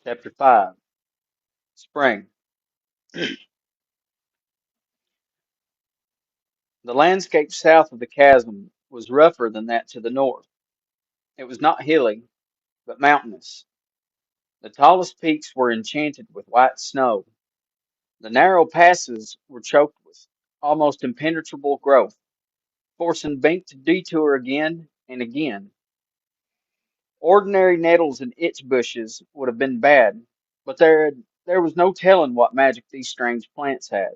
Chapter 5. Spring. The landscape south of the chasm was rougher than that to the north. It was not hilly, but mountainous. The tallest peaks were enchanted with white snow. The narrow passes were choked with almost impenetrable growth, forcing Bink to detour again and again. Ordinary nettles and itch bushes would have been bad, but there was no telling what magic these strange plants had.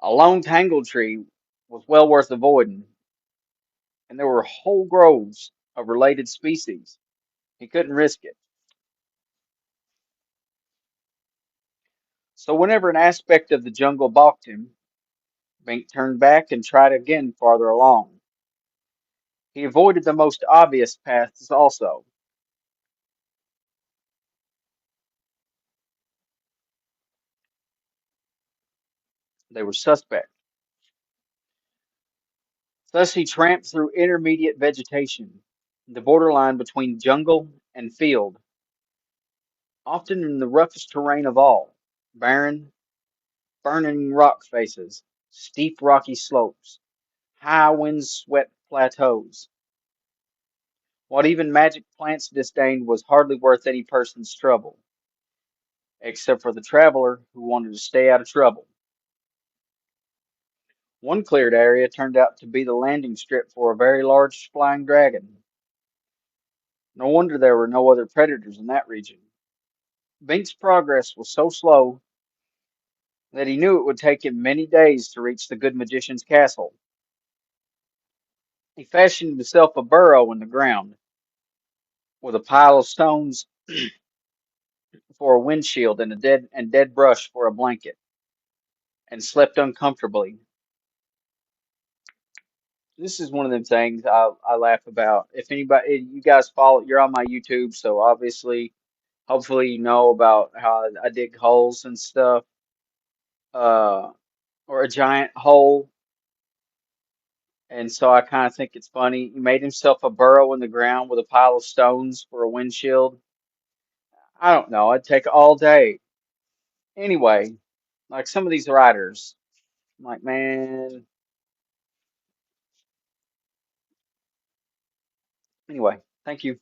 A lone tangle tree was well worth avoiding, and there were whole groves of related species. He couldn't risk it. So whenever an aspect of the jungle balked him, Bink turned back and tried again farther along. He avoided the most obvious paths also. They were suspect. Thus he tramped through intermediate vegetation, the borderline between jungle and field, often in the roughest terrain of all, barren, burning rock faces, steep rocky slopes, high wind-swept plateaus. What even magic plants disdained was hardly worth any person's trouble, except for the traveler who wanted to stay out of trouble. One cleared area turned out to be the landing strip for a very large flying dragon. No wonder there were no other predators in that region. Bink's progress was so slow that he knew it would take him many days to reach the good magician's castle. He fashioned himself a burrow in the ground, with a pile of stones for a windshield and dead brush for a blanket, and slept uncomfortably. This is one of them things I laugh about. If anybody, you guys follow, you're on my YouTube, so obviously, hopefully, you know about how I dig holes and stuff, uh, or a giant hole. And so I kind of think it's funny. He made himself a burrow in the ground with a pile of stones for a windshield. I don't know. It'd take all day. Anyway, like some of these writers, I'm like, man. Anyway, thank you.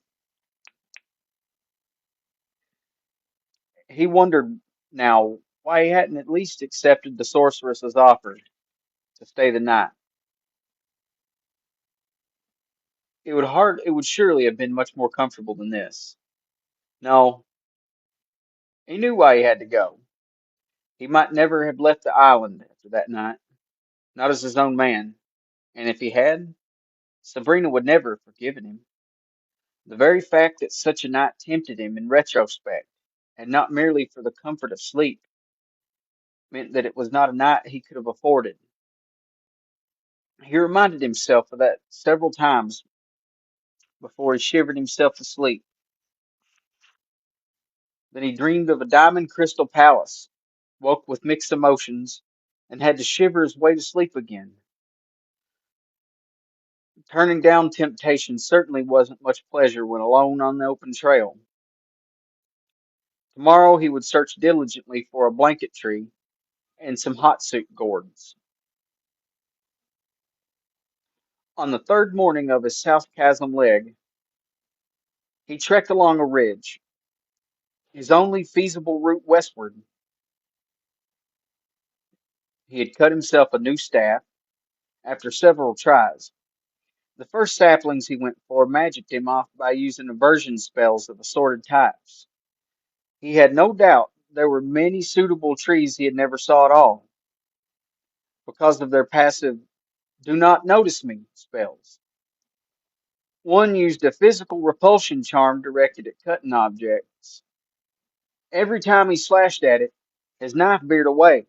He wondered now why he hadn't at least accepted the sorceress's offer to stay the night. It would surely have been much more comfortable than this. No, he knew why he had to go. He might never have left the island after that night, not as his own man. And if he had, Sabrina would never have forgiven him. The very fact that such a night tempted him in retrospect, and not merely for the comfort of sleep, meant that it was not a night he could have afforded. He reminded himself of that several times before he shivered himself to sleep. Then he dreamed of a diamond crystal palace, woke with mixed emotions, and had to shiver his way to sleep again. Turning down temptation certainly wasn't much pleasure when alone on the open trail. Tomorrow he would search diligently for a blanket tree and some hot soup gourds. On the third morning of his South Chasm leg, he trekked along a ridge, his only feasible route westward. He had cut himself a new staff after several tries, The first saplings he went for magicked him off by using aversion spells of assorted types. He had no doubt there were many suitable trees he had never saw at all, because of their passive do not notice me spells. One used a physical repulsion charm directed at cutting objects. Every time he slashed at it, his knife veered away.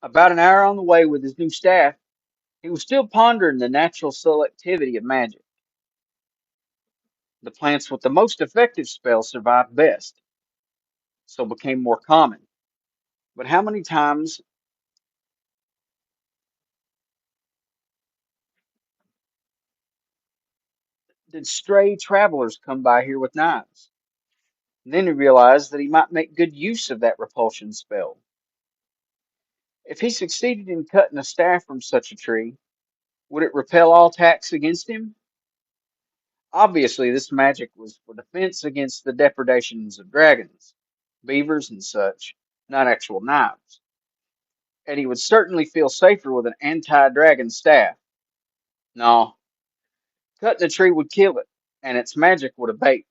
About an hour on the way with his new staff, he was still pondering the natural selectivity of magic. The plants with the most effective spells survived best, so became more common. But how many times did stray travelers come by here with knives? And then he realized that he might make good use of that repulsion spell. If he succeeded in cutting a staff from such a tree, would it repel all attacks against him? Obviously, this magic was for defense against the depredations of dragons, beavers, and such, not actual knives. And he would certainly feel safer with an anti-dragon staff. No, cutting a tree would kill it, and its magic would abate,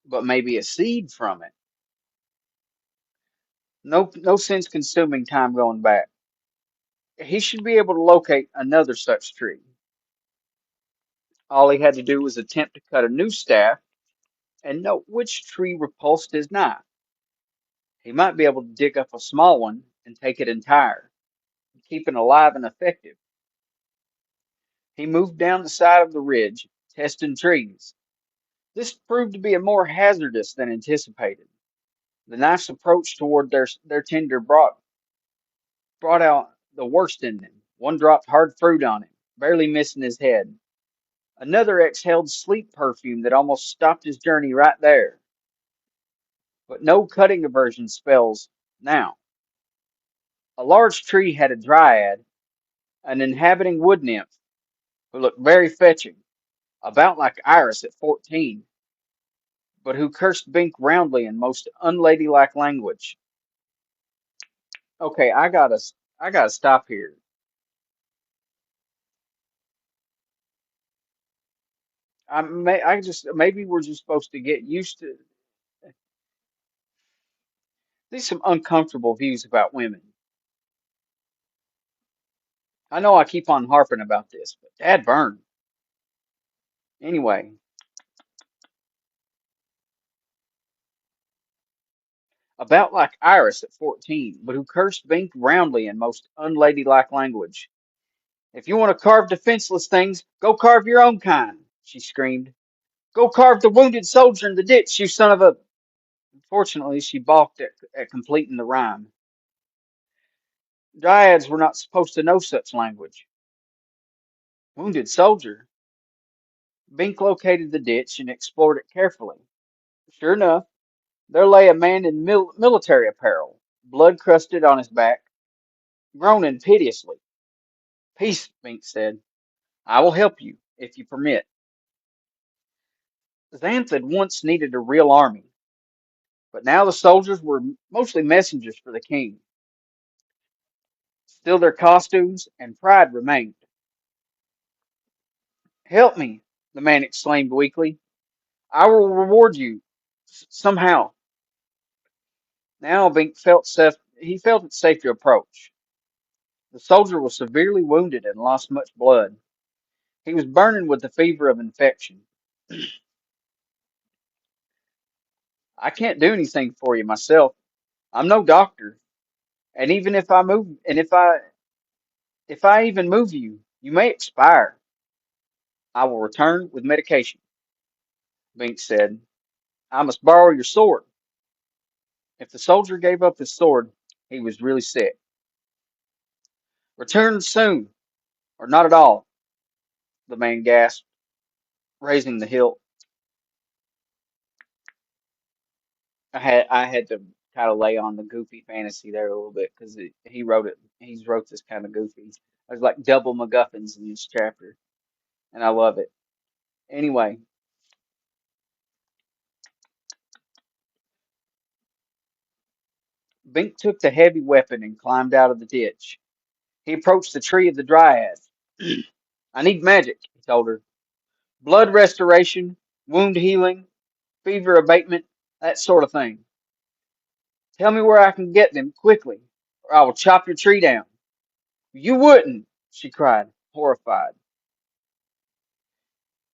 but maybe a seed from it. No sense consuming time going back. He should be able to locate another such tree. All he had to do was attempt to cut a new staff and note which tree repulsed his knife. He might be able to dig up a small one and take it entire, keeping alive and effective. He moved down the side of the ridge, testing trees. This proved to be more hazardous than anticipated. The knife's approach toward their tender brought out the worst in them. One dropped hard fruit on him, barely missing his head. Another exhaled sleep perfume that almost stopped his journey right there. But no cutting aversion spells now. A large tree had a dryad, an inhabiting wood nymph, who looked very fetching, about like Iris at 14, but who cursed Bink roundly in most unladylike language. Okay, I gotta stop here. I just maybe we're just supposed to get used to these some uncomfortable views about women. I know I keep on harping about this, but dad burn. Anyway, about like Iris at 14, but who cursed Bink roundly in most unladylike language. If you want to carve defenseless things, go carve your own kind, she screamed. Go carve the wounded soldier in the ditch, you son of a. Fortunately, she balked at completing the rhyme. Dryads were not supposed to know such language. Wounded soldier. Bink located the ditch and explored it carefully. Sure enough, there lay a man in military apparel, blood crusted on his back, groaning piteously. Peace, Bink said. I will help you, if you permit. Xanth had once needed a real army, but now the soldiers were mostly messengers for the king. Still, their costumes and pride remained. Help me, the man exclaimed weakly. I will reward you somehow. Now Bink felt it safe to approach. The soldier was severely wounded and lost much blood. He was burning with the fever of infection. I can't do anything for you myself. I'm no doctor, and even if I even move you, you may expire. I will return with medication, Bink said. I must borrow your sword. If the soldier gave up his sword, he was really sick. Return soon, or not at all, the man gasped, raising the hilt. I had to kind of lay on the goofy fantasy there a little bit because he wrote it. He's wrote this kind of goofy. There's like double MacGuffins in this chapter, and I love it. Anyway, Bink took the heavy weapon and climbed out of the ditch. He approached the tree of the dryad. I need magic, he told her. Blood restoration, wound healing, fever abatement, that sort of thing. Tell me where I can get them quickly, or I will chop your tree down. You wouldn't, she cried, horrified.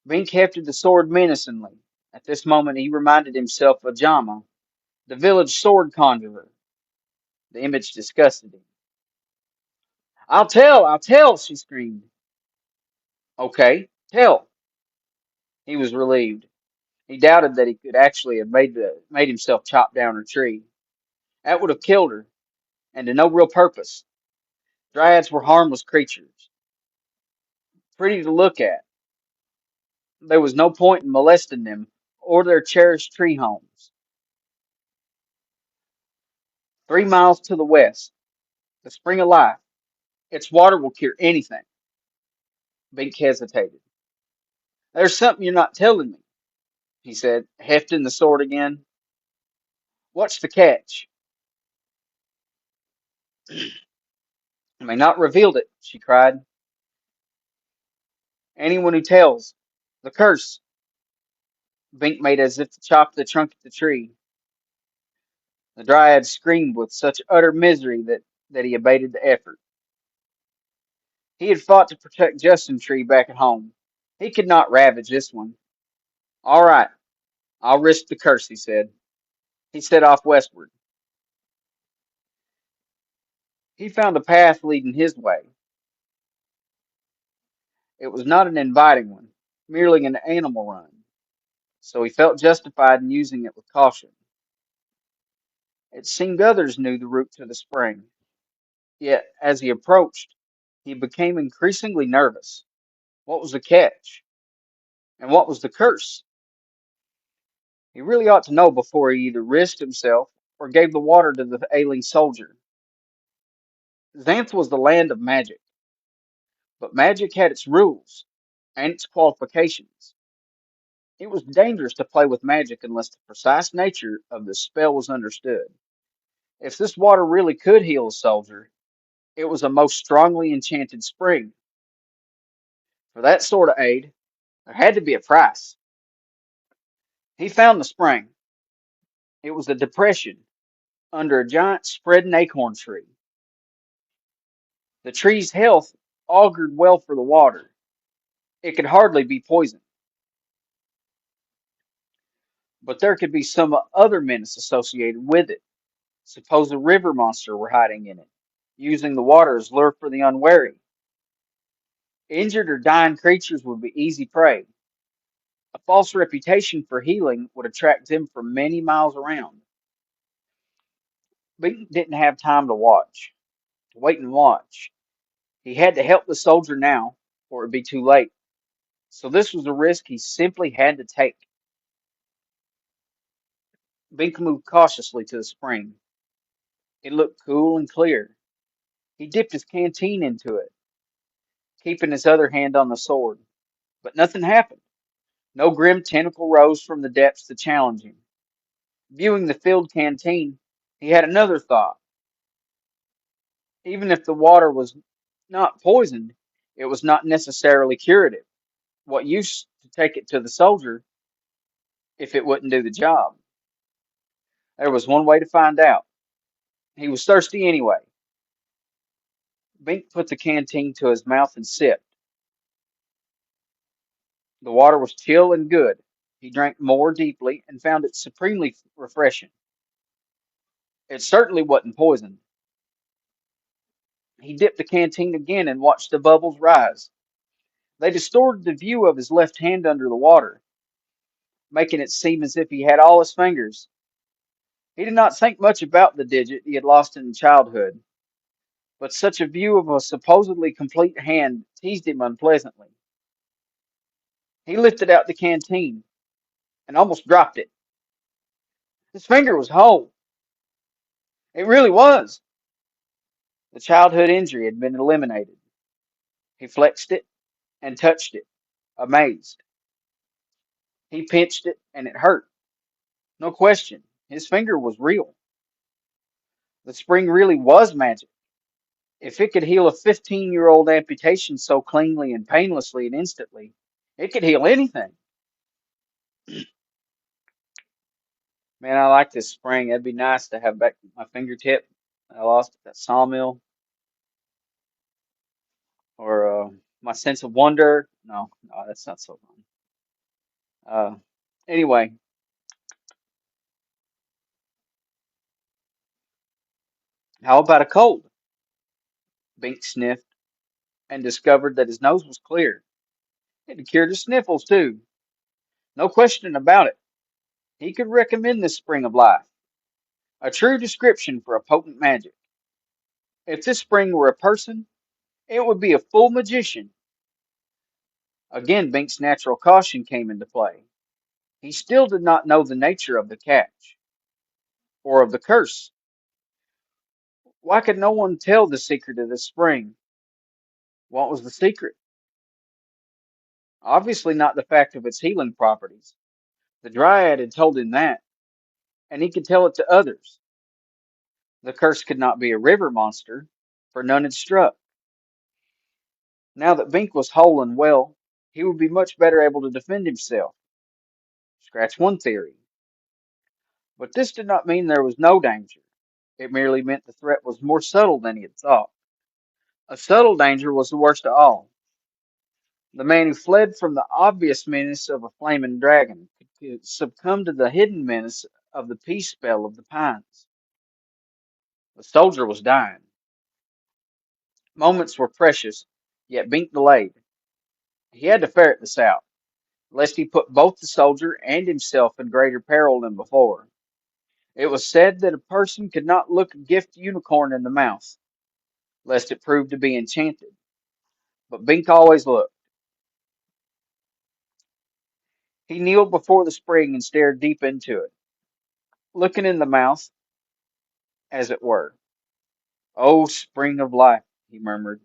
Bink hefted the sword menacingly. At this moment he reminded himself of Jama, the village sword conjurer. The image disgusted him. I'll tell, she screamed. Okay, tell. He was relieved. He doubted that he could actually have made himself chop down her tree. That would have killed her, and to no real purpose. Dryads were harmless creatures, pretty to look at. There was no point in molesting them or their cherished tree homes. 3 miles to the west, the spring of life. Its water will cure anything. Bink hesitated. There's something you're not telling me, he said, hefting the sword again. What's the catch? I may not revealed it, she cried. Anyone who tells. The curse. Bink made as if to chop the trunk of the tree. The dryad screamed with such utter misery that he abated the effort. He had fought to protect Justin Tree back at home. He could not ravage this one. All right, I'll risk the curse, he said. He set off westward. He found a path leading his way. It was not an inviting one, merely an animal run, so he felt justified in using it with caution. It seemed others knew the route to the spring. Yet, as he approached, he became increasingly nervous. What was the catch? And what was the curse? He really ought to know before he either risked himself or gave the water to the ailing soldier. Xanth was the land of magic, but magic had its rules and its qualifications. It was dangerous to play with magic unless the precise nature of the spell was understood. If this water really could heal a soldier, it was a most strongly enchanted spring. For that sort of aid, there had to be a price. He found the spring. It was a depression under a giant spreading acorn tree. The tree's health augured well for the water. It could hardly be poisoned, but there could be some other menace associated with it. Suppose a river monster were hiding in it, using the water as lure for the unwary. Injured or dying creatures would be easy prey. A false reputation for healing would attract them from many miles around. Bink didn't have time to wait and watch. He had to help the soldier now, or it would be too late. So this was a risk he simply had to take. Bink moved cautiously to the spring. It looked cool and clear. He dipped his canteen into it, keeping his other hand on the sword. But nothing happened. No grim tentacle rose from the depths to challenge him. Viewing the filled canteen, he had another thought. Even if the water was not poisoned, it was not necessarily curative. What use to take it to the soldier if it wouldn't do the job? There was one way to find out. He was thirsty anyway. Bink put the canteen to his mouth and sipped. The water was chill and good. He drank more deeply and found it supremely refreshing. It certainly wasn't poisoned. He dipped the canteen again and watched the bubbles rise. They distorted the view of his left hand under the water, making it seem as if he had all his fingers. He did not think much about the digit he had lost in childhood, but such a view of a supposedly complete hand teased him unpleasantly. He lifted out the canteen and almost dropped it. His finger was whole. It really was. The childhood injury had been eliminated. He flexed it and touched it, amazed. He pinched it and it hurt. No question. His finger was real. The spring really was magic. If it could heal a 15-year-old amputation so cleanly and painlessly and instantly, it could heal anything. Man, I like this spring. It'd be nice to have back at my fingertip. I lost at that sawmill, or my sense of wonder. No, no, that's not so fun. Anyway, how about a cold? Bink sniffed and discovered that his nose was clear. It had cured his sniffles, too. No question about it. He could recommend this spring of life. A true description for a potent magic. If this spring were a person, it would be a full magician. Again, Bink's natural caution came into play. He still did not know the nature of the catch, or of the curse. Why could no one tell the secret of this spring? What was the secret? Obviously not the fact of its healing properties. The Dryad had told him that, and he could tell it to others. The curse could not be a river monster, for none had struck. Now that Bink was whole and well, he would be much better able to defend himself. Scratch one theory. But this did not mean there was no danger. It merely meant the threat was more subtle than he had thought. A subtle danger was the worst of all. The man who fled from the obvious menace of a flaming dragon could succumb to the hidden menace of the peace spell of the pines. The soldier was dying. Moments were precious, yet Bink delayed. He had to ferret this out, lest he put both the soldier and himself in greater peril than before. It was said that a person could not look a gift unicorn in the mouth, lest it prove to be enchanted. But Bink always looked. He kneeled before the spring and stared deep into it, looking in the mouth, as it were. "O spring of life," he murmured,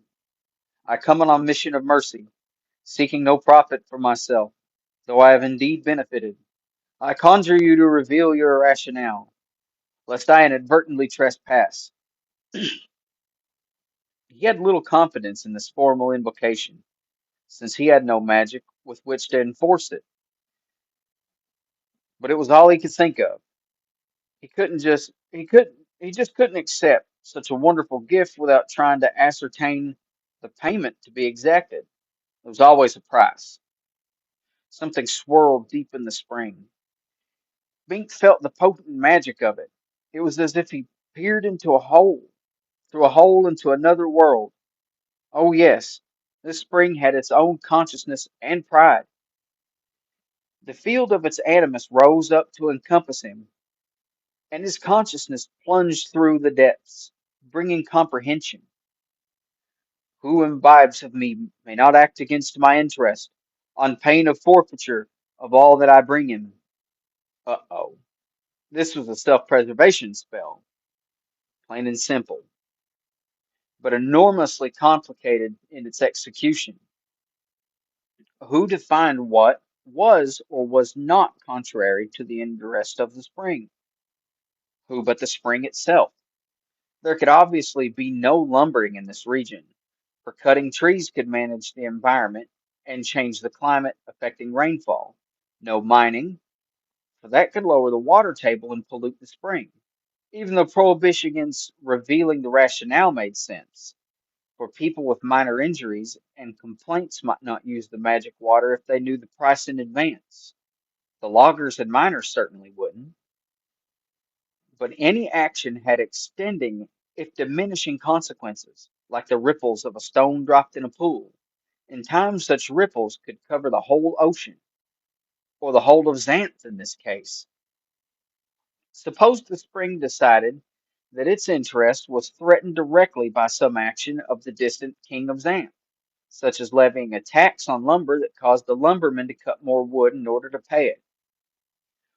"I come on a mission of mercy, seeking no profit for myself, though I have indeed benefited. I conjure you to reveal your rationale, lest I inadvertently trespass." He had little confidence in this formal invocation, since he had no magic with which to enforce it, but it was all he could think of. He just couldn't accept such a wonderful gift without trying to ascertain the payment to be exacted. There was always a price. Something swirled deep in the spring. Bink felt the potent magic of it. It was as if he peered into a hole, through a hole into another world. Oh yes, this spring had its own consciousness and pride. The field of its animus rose up to encompass him, and his consciousness plunged through the depths, bringing comprehension. Who imbibes of me may not act against my interest, on pain of forfeiture of all that I bring him. Uh-oh. This was a self-preservation spell, plain and simple, but enormously complicated in its execution. Who defined what was or was not contrary to the interest of the spring? Who but the spring itself? There could obviously be no lumbering in this region, for cutting trees could manage the environment and change the climate affecting rainfall. No mining, for that could lower the water table and pollute the spring. Even the prohibition against revealing the rationale made sense, for people with minor injuries and complaints might not use the magic water if they knew the price in advance. The loggers and miners certainly wouldn't. But any action had extending, if diminishing, consequences, like the ripples of a stone dropped in a pool. In time, such ripples could cover the whole ocean, or the whole of Xanth in this case. Suppose the spring decided that its interest was threatened directly by some action of the distant king of Xanth, such as levying a tax on lumber that caused the lumbermen to cut more wood in order to pay it.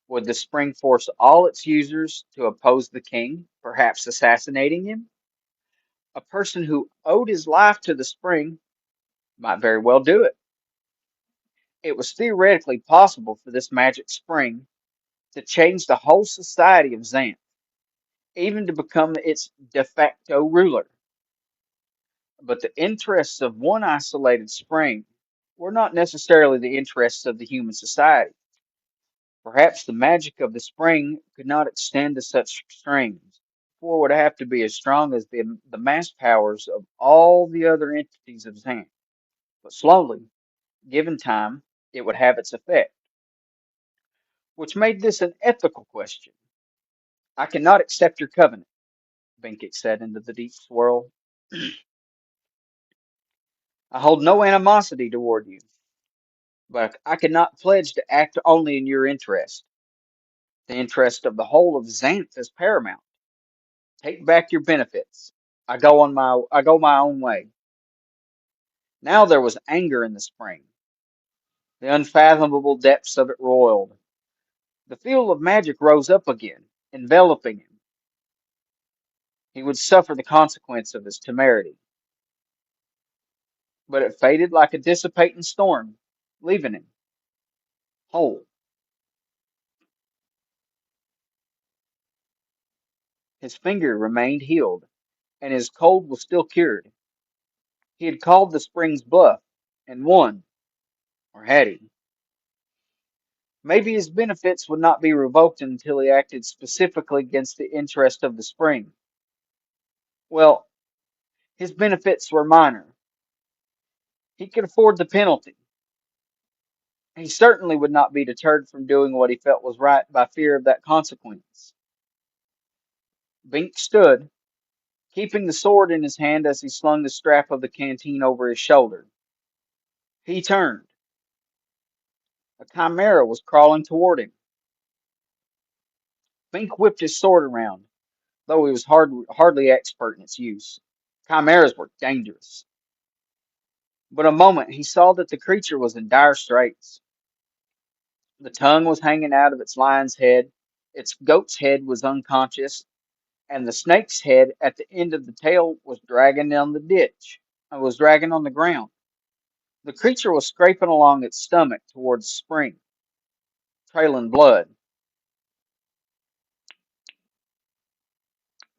Would the spring force all its users to oppose the king, perhaps assassinating him? A person who owed his life to the spring might very well do it. It was theoretically possible for this magic spring to change the whole society of Xanth, even to become its de facto ruler. But the interests of one isolated spring were not necessarily the interests of the human society. Perhaps the magic of the spring could not extend to such extremes, for it would have to be as strong as the mass powers of all the other entities of Zan. But slowly, given time, it would have its effect, which made this an ethical question. I cannot accept your covenant, Bink said into the deep swirl. I hold no animosity toward you, but I cannot pledge to act only in your interest. The interest of the whole of Xanth is paramount. Take back your benefits. I go my own way. Now there was anger in the spring. The unfathomable depths of it roiled. The field of magic rose up again, enveloping him. He would suffer the consequence of his temerity. But it faded like a dissipating storm, leaving him whole. His finger remained healed, and his cold was still cured. He had called the springs bluff, and won, or had he? Maybe his benefits would not be revoked until he acted specifically against the interest of the spring. Well, his benefits were minor. He could afford the penalty. He certainly would not be deterred from doing what he felt was right by fear of that consequence. Bink stood, keeping the sword in his hand as he slung the strap of the canteen over his shoulder. He turned. A chimera was crawling toward him. Bink whipped his sword around, though he was hardly expert in its use. Chimeras were dangerous. But a moment he saw that the creature was in dire straits. The tongue was hanging out of its lion's head, its goat's head was unconscious, and the snake's head at the end of the tail was dragging down the ditch. It was dragging on the ground. The creature was scraping along its stomach towards the spring, trailing blood.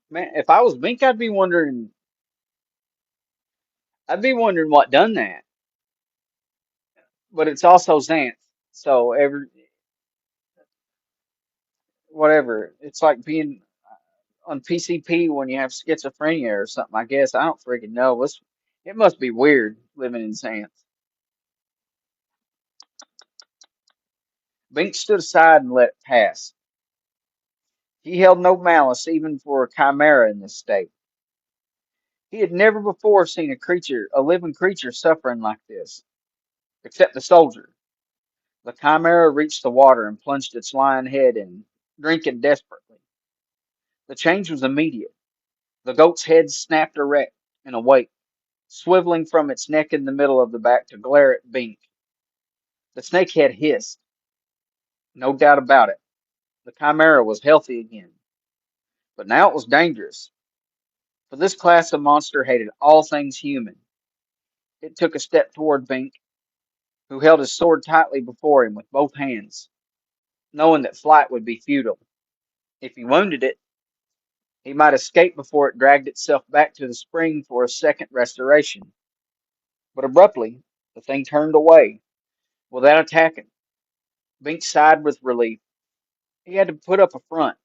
Man, if I was Bink, I'd be wondering what done that. But it's also Xanth, so every whatever. It's like being on PCP when you have schizophrenia or something. I guess I don't freaking know. It must be weird living in Xanth. Bink stood aside and let it pass. He held no malice even for a chimera in this state. He had never before seen a living creature suffering like this, except the soldier. The chimera reached the water and plunged its lion head in, drinking desperately. The change was immediate. The goat's head snapped erect and awake, swiveling from its neck in the middle of the back to glare at Bink. The snake head hissed. No doubt about it. The chimera was healthy again. But now it was dangerous, for this class of monster hated all things human. It took a step toward Bink, who held his sword tightly before him with both hands, knowing that flight would be futile. If he wounded it, he might escape before it dragged itself back to the spring for a second restoration. But abruptly, the thing turned away, without attacking. Bink sighed with relief. He had to put up a front,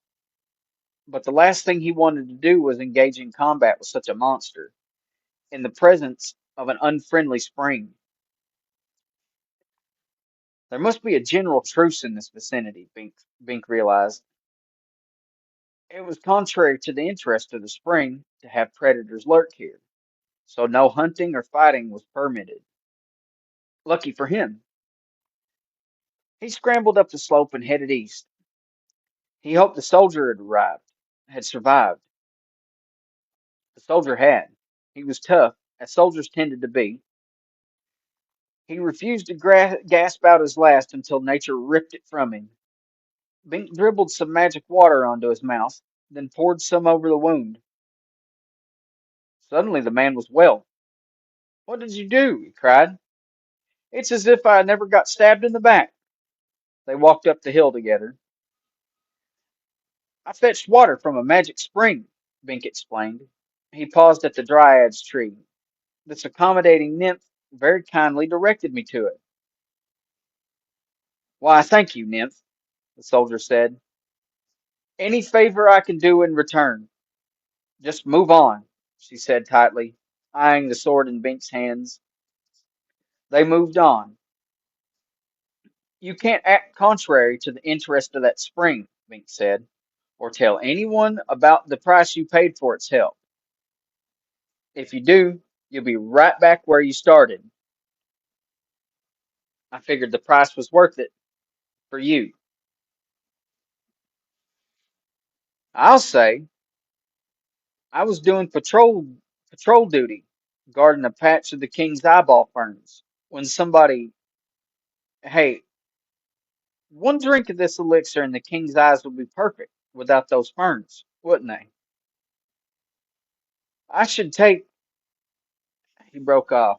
but the last thing he wanted to do was engage in combat with such a monster, in the presence of an unfriendly spring. There must be a general truce in this vicinity, Bink realized. It was contrary to the interest of the spring to have predators lurk here, so no hunting or fighting was permitted. Lucky for him. He scrambled up the slope and headed east. He hoped the soldier had survived. The soldier had. He was tough, as soldiers tended to be. He refused to gasp out his last until nature ripped it from him. Bink dribbled some magic water onto his mouth, then poured some over the wound. Suddenly the man was well. What did you do? He cried. It's as if I never got stabbed in the back. They walked up the hill together. I fetched water from a magic spring, Bink explained. He paused at the dryad's tree. This accommodating nymph very kindly directed me to it. Why, thank you, nymph, the soldier said. Any favor I can do in return. Just move on, she said tightly, eyeing the sword in Bink's hands. They moved on. You can't act contrary to the interest of that spring, Bink said, or tell anyone about the price you paid for its help. If you do, you'll be right back where you started. I figured the price was worth it for you. I'll say I was doing patrol duty, guarding a patch of the king's eyeball ferns, when somebody, hey, one drink of this elixir and the king's eyes would be perfect without those ferns, wouldn't they? I should take, he broke off.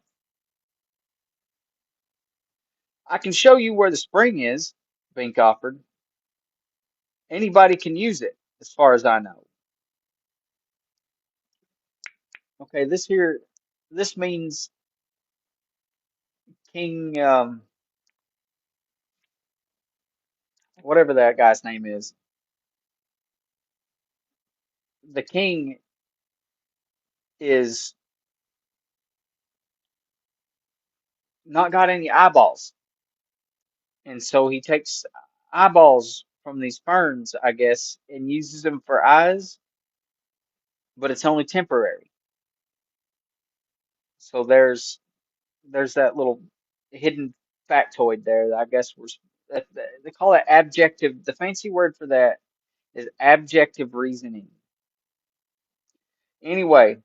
I can show you where the spring is, Bink offered. Anybody can use it, as far as I know. Okay, this means King, whatever that guy's name is. The king is not got any eyeballs, and so he takes eyeballs from these ferns, I guess, and uses them for eyes, but it's only temporary. So there's that little hidden factoid there that I guess they call it abjective. The fancy word for that is abjective reasoning. Anyway,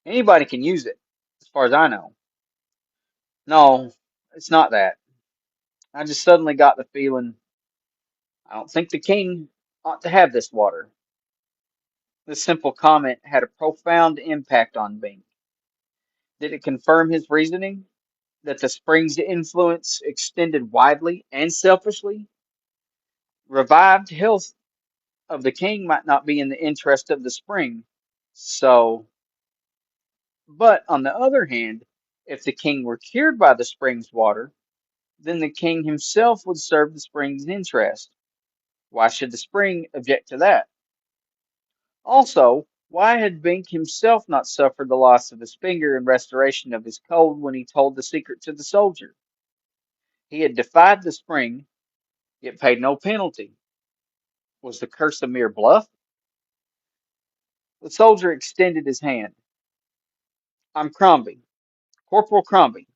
anybody can use it, as far as I know. No, it's not that. I just suddenly got the feeling I don't think the king ought to have this water. This simple comment had a profound impact on Bing. Did it confirm his reasoning that the spring's influence extended widely and selfishly? Revived health of the king might not be in the interest of the spring. So, but on the other hand, if the king were cured by the spring's water, then the king himself would serve the spring's interest. Why should the spring object to that? Also, why had Bink himself not suffered the loss of his finger and restoration of his cold when he told the secret to the soldier? He had defied the spring, yet paid no penalty. Was the curse a mere bluff? The soldier extended his hand. I'm Crombie, Corporal Crombie.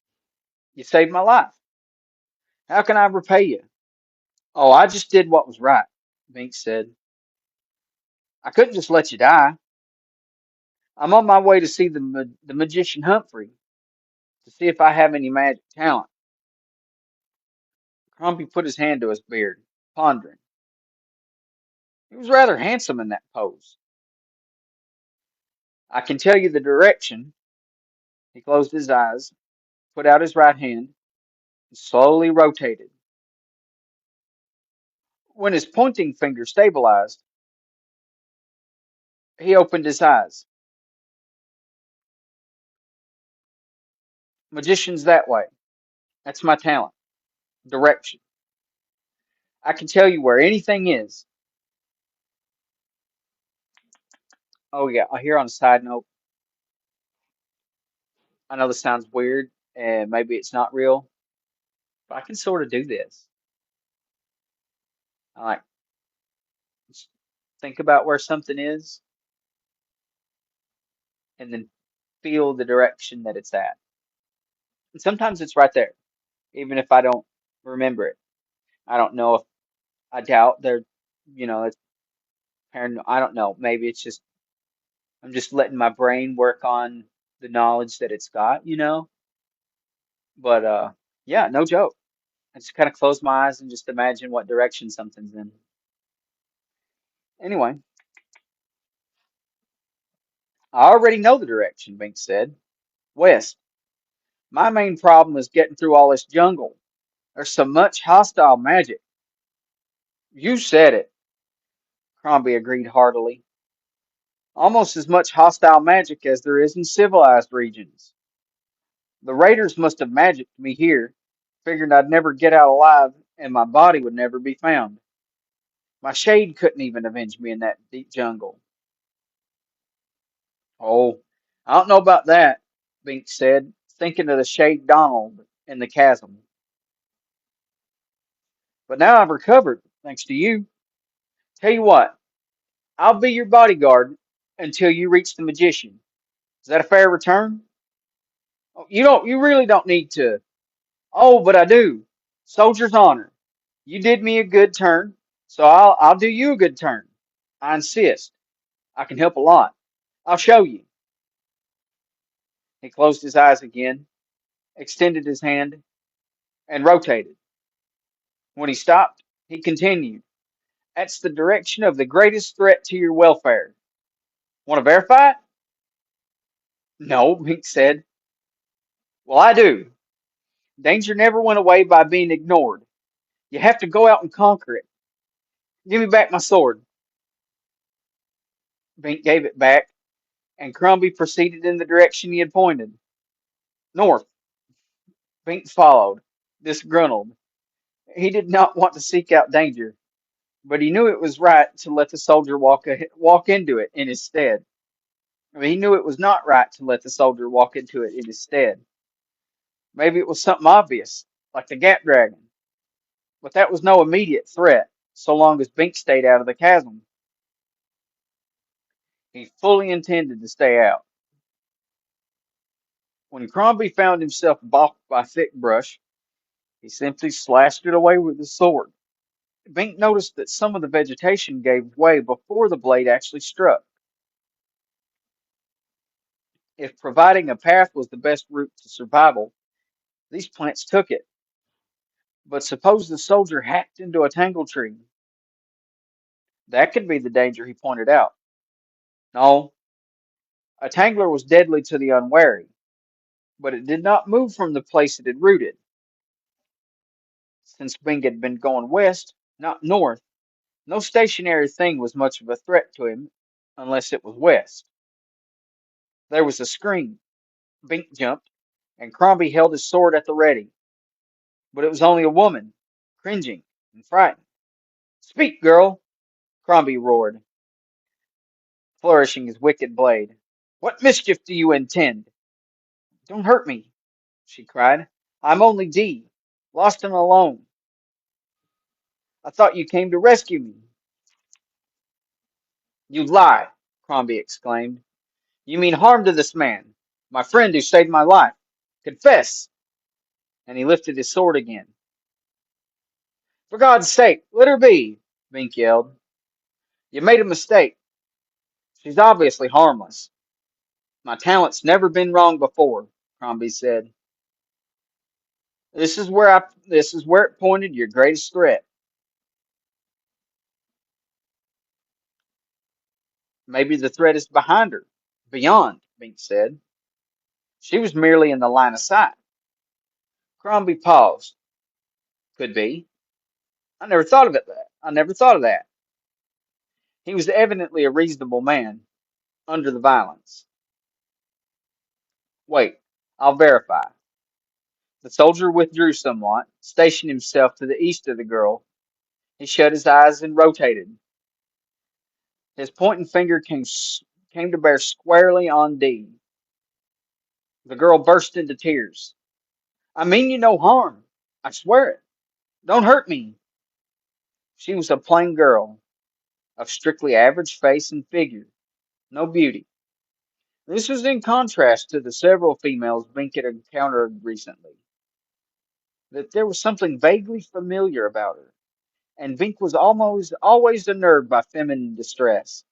You saved my life. How can I repay you? Oh, I just did what was right, Bink said. I couldn't just let you die. I'm on my way to see the magician Humphrey to see if I have any magic talent. Crombie put his hand to his beard, pondering. He was rather handsome in that pose. I can tell you the direction. He closed his eyes, put out his right hand, and slowly rotated. When his pointing finger stabilized, he opened his eyes. Magician's that way. That's my talent. Direction. I can tell you where anything is. Oh yeah, here on a side note, I know this sounds weird and maybe it's not real, but I can sort of do this. I like just think about where something is and then feel the direction that it's at. And sometimes it's right there, even if I don't remember it. I don't know if I doubt it's paranoid. I don't know. Maybe it's just I'm just letting my brain work on the knowledge that it's got. But yeah, no joke. I just kind of close my eyes and just imagine what direction something's in. Anyway, I already know the direction, Bink said. West. My main problem is getting through all this jungle. There's so much hostile magic. You said it. Crombie agreed heartily. Almost as much hostile magic as there is in civilized regions. The raiders must have magicked me here, figuring I'd never get out alive and my body would never be found. My shade couldn't even avenge me in that deep jungle. Oh, I don't know about that, Bink said, thinking of the shade Donald in the chasm. But now I've recovered, thanks to you. Tell you what, I'll be your bodyguard until you reach the magician. Is that a fair return? Oh, you really don't need to. Oh, but I do. Soldier's honor. You did me a good turn, so I'll do you a good turn. I insist. I can help a lot. I'll show you. He closed his eyes again, extended his hand, and rotated. When he stopped, he continued. That's the direction of the greatest threat to your welfare. Want to verify it? No, Bink said. Well, I do. Danger never went away by being ignored. You have to go out and conquer it. Give me back my sword. Bink gave it back, and Crombie proceeded in the direction he had pointed. North. Bink followed, disgruntled. He did not want to seek out danger, but he knew it was right to let the soldier walk into it in his stead. I mean, he knew it was not right to let the soldier walk into it in his stead. Maybe it was something obvious, like the Gap Dragon, but that was no immediate threat, so long as Bink stayed out of the chasm. He fully intended to stay out. When Crombie found himself balked by thick brush, he simply slashed it away with his sword. Bink noticed that some of the vegetation gave way before the blade actually struck. If providing a path was the best route to survival, these plants took it. But suppose the soldier hacked into a tangle tree. That could be the danger he pointed out. No, a tangler was deadly to the unwary, but it did not move from the place it had rooted. Since Bing had been going west, not north, no stationary thing was much of a threat to him unless it was west. There was a scream. Bink jumped, and Crombie held his sword at the ready. But it was only a woman, cringing and frightened. Speak, girl! Crombie roared, flourishing his wicked blade. What mischief do you intend? Don't hurt me, she cried. I'm only Dee, lost and alone. I thought you came to rescue me. You lie, Crombie exclaimed. You mean harm to this man, my friend who saved my life. Confess! And he lifted his sword again. For God's sake, let her be, Bink yelled. You made a mistake. She's obviously harmless. My talent's never been wrong before, Crombie said. This is where it pointed your greatest threat. Maybe the threat is behind her, beyond, Bink said. She was merely in the line of sight. Crombie paused. Could be. I never thought of that. He was evidently a reasonable man, under the violence. Wait, I'll verify. The soldier withdrew somewhat, stationed himself to the east of the girl. He shut his eyes and rotated. His pointing finger came to bear squarely on Dee. The girl burst into tears. I mean you no harm. I swear it. Don't hurt me. She was a plain girl, of strictly average face and figure, no beauty. This was in contrast to the several females Bink had encountered recently. That there was something vaguely familiar about her, and Bink was always unnerved by feminine distress.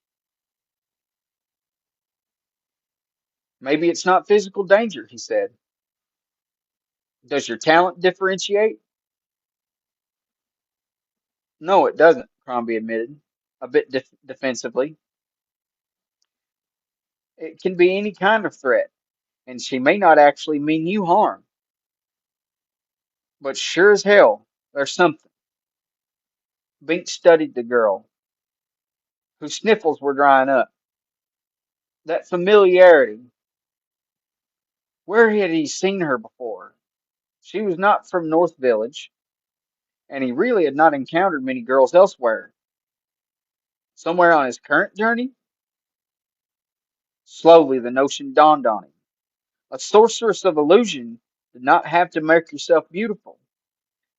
Maybe it's not physical danger, he said. Does your talent differentiate? No, it doesn't, Crombie admitted, a bit defensively. It can be any kind of threat, and she may not actually mean you harm, but sure as hell, there's something. Bink studied the girl. whose sniffles were drying up. That familiarity. Where had he seen her before? She was not from North Village, and he really had not encountered many girls elsewhere. Somewhere on his current journey? Slowly the notion dawned on him. A sorceress of illusion did not have to make herself beautiful.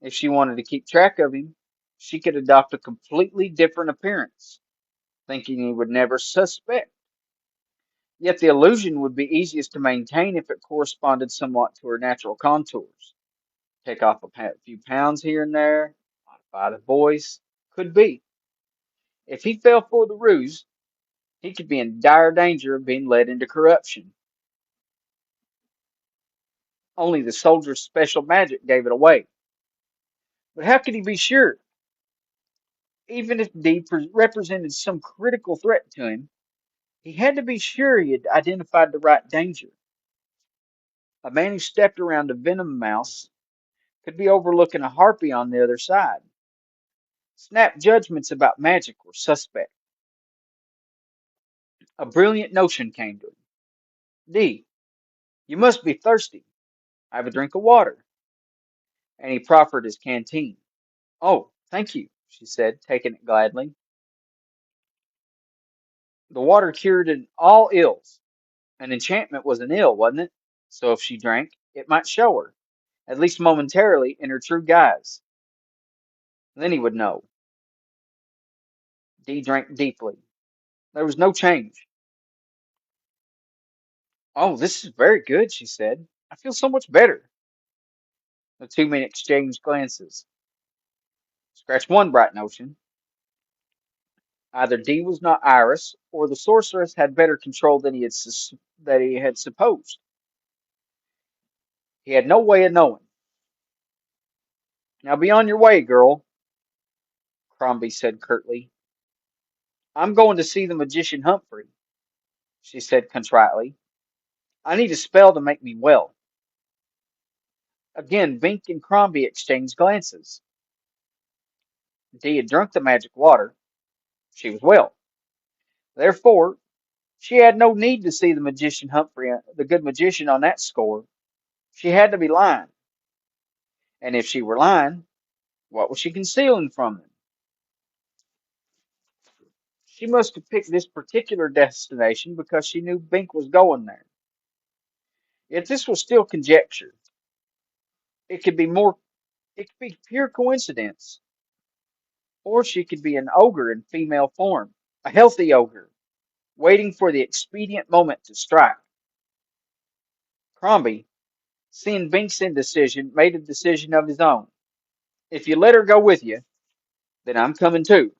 If she wanted to keep track of him, she could adopt a completely different appearance, thinking he would never suspect. Yet the illusion would be easiest to maintain if it corresponded somewhat to her natural contours. Take off a few pounds here and there, modify the voice. Could be. If he fell for the ruse, he could be in dire danger of being led into corruption. Only the soldier's special magic gave it away. But how could he be sure? Even if D represented some critical threat to him, he had to be sure he had identified the right danger. A man who stepped around a venom mouse could be overlooking a harpy on the other side. Snap judgments about magic were suspect. A brilliant notion came to him. D, you must be thirsty. Have a drink of water. And he proffered his canteen. Oh, thank you, she said, taking it gladly. The water cured all ills. An enchantment was an ill, wasn't it? So if she drank, it might show her, at least momentarily, in her true guise. Then he would know. Dee drank deeply. There was no change. Oh, this is very good, she said. I feel so much better. The two men exchanged glances. Scratch one bright notion. Either Dee was not Iris, or the sorceress had better control than he had supposed. He had no way of knowing. Now be on your way, girl, Crombie said curtly. I'm going to see the magician Humphrey, she said contritely. I need a spell to make me well. Again, Bink and Crombie exchanged glances. Dee had drunk the magic water. She was well. Therefore, she had no need to see the magician Humphrey, the good magician, on that score. She had to be lying. And if she were lying, what was she concealing from them? She must have picked this particular destination because she knew Bink was going there. Yet this was still conjecture. It could be more, it could be pure coincidence. Or she could be an ogre in female form, a healthy ogre, waiting for the expedient moment to strike. Crombie, seeing Bink's indecision, made a decision of his own. If you let her go with you, then I'm coming too,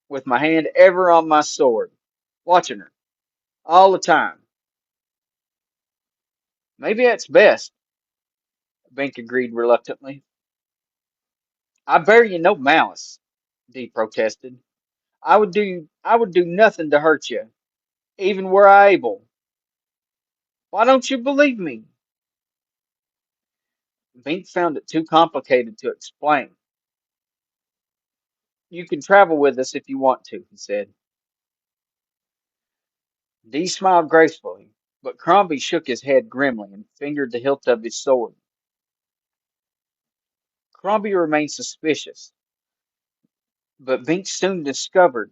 with my hand ever on my sword, watching her, all the time. Maybe that's best, Bink agreed reluctantly. I bear you no malice, Dee protested. I would do nothing to hurt you, even were I able. Why don't you believe me? Bink found it too complicated to explain. You can travel with us if you want to, he said. Dee smiled gracefully, but Crombie shook his head grimly and fingered the hilt of his sword. Crombie remained suspicious, but Bink soon discovered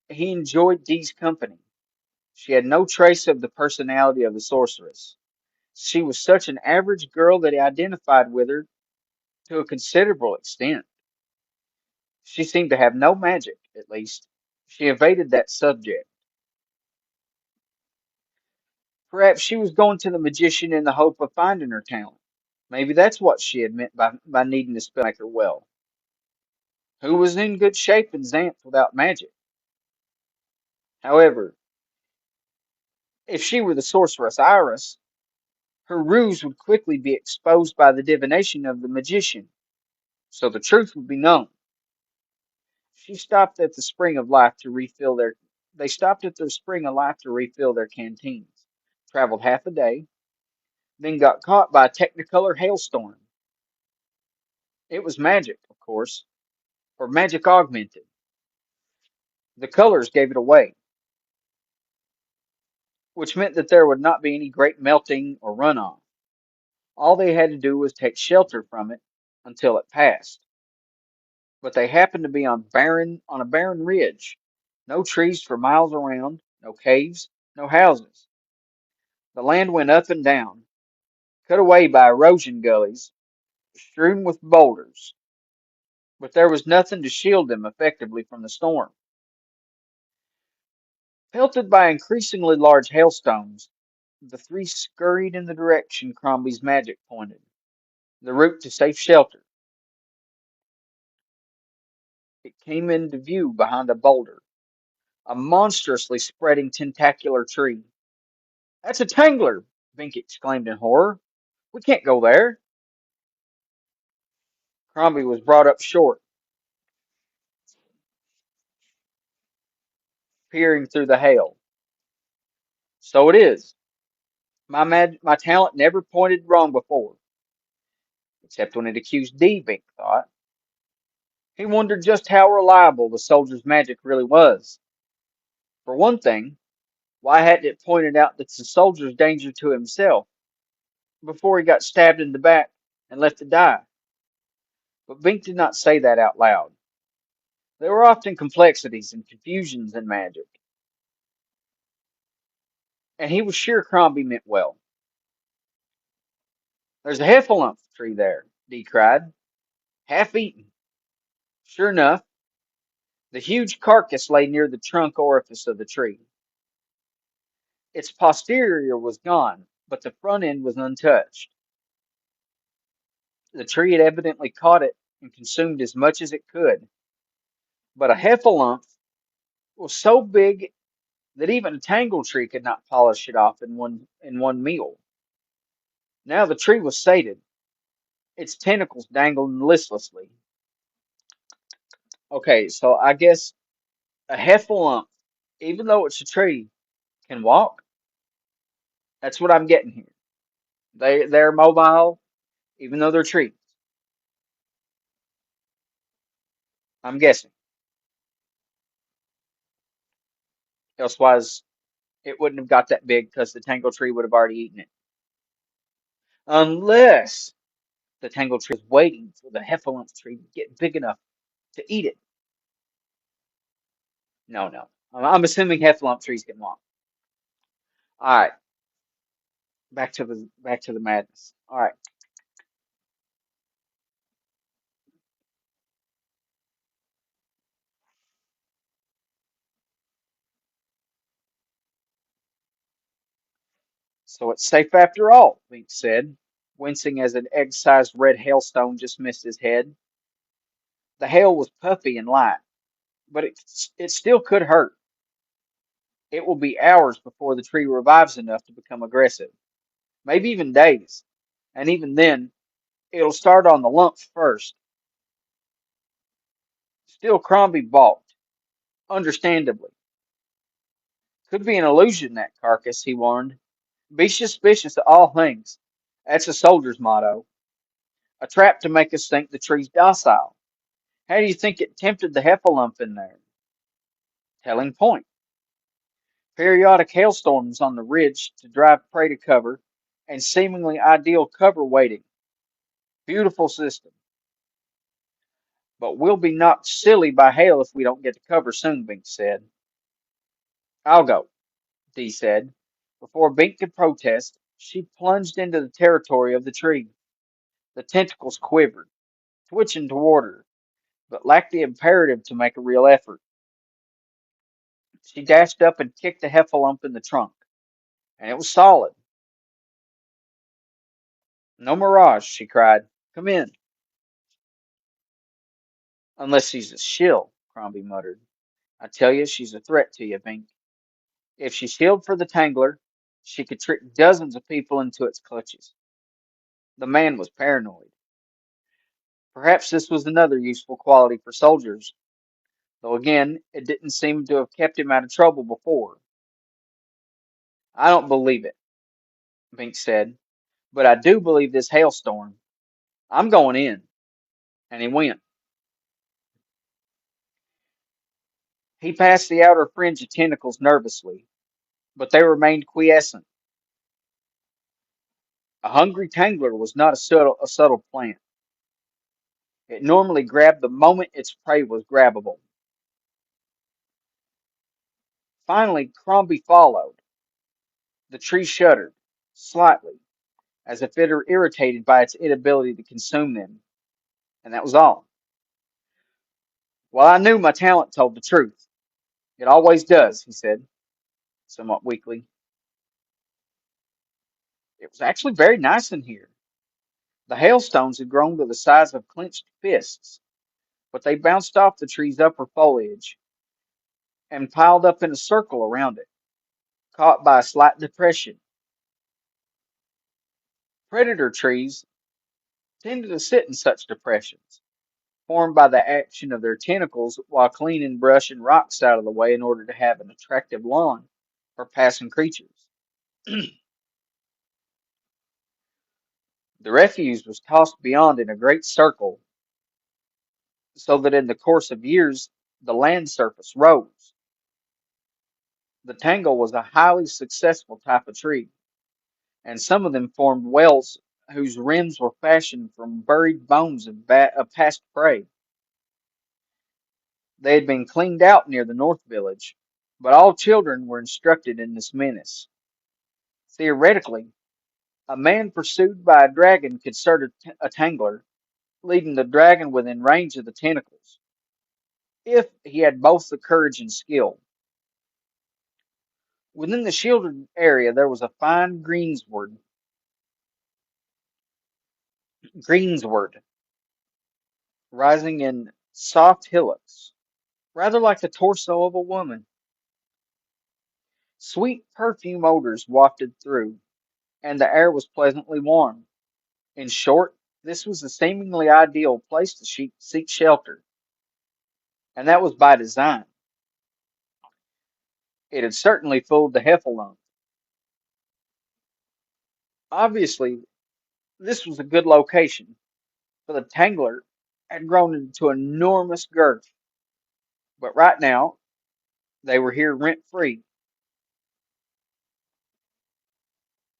he enjoyed Dee's company. She had no trace of the personality of the sorceress. She was such an average girl that he identified with her to a considerable extent. She seemed to have no magic, at least. She evaded that subject. Perhaps she was going to the magician in the hope of finding her talent. Maybe that's what she had meant by needing a spell to make her well. Who was in good shape in Xanth without magic? However, if she were the sorceress Iris, her ruse would quickly be exposed by the divination of the magician, so the truth would be known. She stopped at the spring of life to refill their They stopped at their spring of life to refill their canteens, traveled half a day, then got caught by a technicolor hailstorm. It was magic, of course, or magic augmented. The colors gave it away, which meant that there would not be any great melting or runoff. All they had to do was take shelter from it until it passed. But they happened to be on a barren ridge. No trees for miles around, no caves, no houses. The land went up and down, cut away by erosion gullies, strewn with boulders, but there was nothing to shield them effectively from the storm. Pelted by increasingly large hailstones, the three scurried in the direction Crombie's magic pointed, the route to safe shelter. It came into view behind a boulder, a monstrously spreading tentacular tree. That's a tangler, Bink exclaimed in horror. We can't go there. Crombie was brought up short, peering through the hail. So it is. My talent never pointed wrong before, except when it accused D, Bink thought. He wondered just how reliable the soldier's magic really was. For one thing, why hadn't it pointed out that the soldier's danger to himself before he got stabbed in the back and left to die? But Bink did not say that out loud. There were often complexities and confusions in magic, and he was sure Crombie meant well. There's a heffalump tree there, Dee cried, half eaten. Sure enough, the huge carcass lay near the trunk orifice of the tree. Its posterior was gone, but the front end was untouched. The tree had evidently caught it and consumed as much as it could, but a heffalump was so big that even a tangle tree could not polish it off in one meal. Now the tree was sated, its tentacles dangled listlessly. Okay, so I guess a heffalump, even though it's a tree, can walk. That's what I'm getting here. They're mobile, even though they're trees. I'm guessing. Elsewise, it wouldn't have got that big because the tangle tree would have already eaten it. Unless the tangle tree is waiting for the heffalump tree to get big enough to eat it. No, no. I'm assuming heffalump trees can walk. All right, back to the madness. All right. So it's safe after all, Link said, wincing as an egg-sized red hailstone just missed his head. The hail was puffy and light, but it still could hurt. It will be hours before the tree revives enough to become aggressive, maybe even days. And even then, it'll start on the lumps first. Still, Crombie balked, understandably. Could be an illusion, that carcass, he warned. Be suspicious of all things. That's a soldier's motto. A trap to make us think the tree's docile. How do you think it tempted the heffalump in there? Telling point. Periodic hailstorms on the ridge to drive prey to cover, and seemingly ideal cover waiting. Beautiful system. But we'll be knocked silly by hail if we don't get to cover soon, Bink said. I'll go, Dee said. Before Bink could protest, she plunged into the territory of the tree. The tentacles quivered, twitching toward her, but lacked the imperative to make a real effort. She dashed up and kicked the heffalump in the trunk, and it was solid. No mirage, she cried. Come in. Unless she's a shill, Crombie muttered. I tell you, she's a threat to you, Bink. If she shielded for the Tangler, she could trick dozens of people into its clutches. The man was paranoid. Perhaps this was another useful quality for soldiers, though again, it didn't seem to have kept him out of trouble before. I don't believe it, Bink said, but I do believe this hailstorm. I'm going in. And he went. He passed the outer fringe of tentacles nervously, but they remained quiescent. A hungry tangler was not a subtle plant. It normally grabbed the moment its prey was grabbable. Finally, Crombie followed. The tree shuddered, slightly, as if it were irritated by its inability to consume them, and that was all. Well, I knew my talent told the truth. It always does, he said, somewhat weakly. It was actually very nice in here. The hailstones had grown to the size of clenched fists, but they bounced off the tree's upper foliage and piled up in a circle around it, caught by a slight depression. Predator trees tended to sit in such depressions, formed by the action of their tentacles while cleaning brush and rocks out of the way in order to have an attractive lawn for passing creatures. The refuse was tossed beyond in a great circle, so that in the course of years the land surface rose. The tangle was a highly successful type of tree, and some of them formed wells whose rims were fashioned from buried bones of past prey. They had been cleaned out near the North Village, but all children were instructed in this menace. Theoretically, a man pursued by a dragon could start a tangler, leading the dragon within range of the tentacles, if he had both the courage and skill. Within the shielded area there was a fine greensward, rising in soft hillocks, rather like the torso of a woman. Sweet perfume odors wafted through, and the air was pleasantly warm. In short, this was a seemingly ideal place to seek shelter, and that was by design. It had certainly fooled the Heffalump. Obviously, this was a good location, for the Tangler had grown into enormous girth, but right now they were here rent free.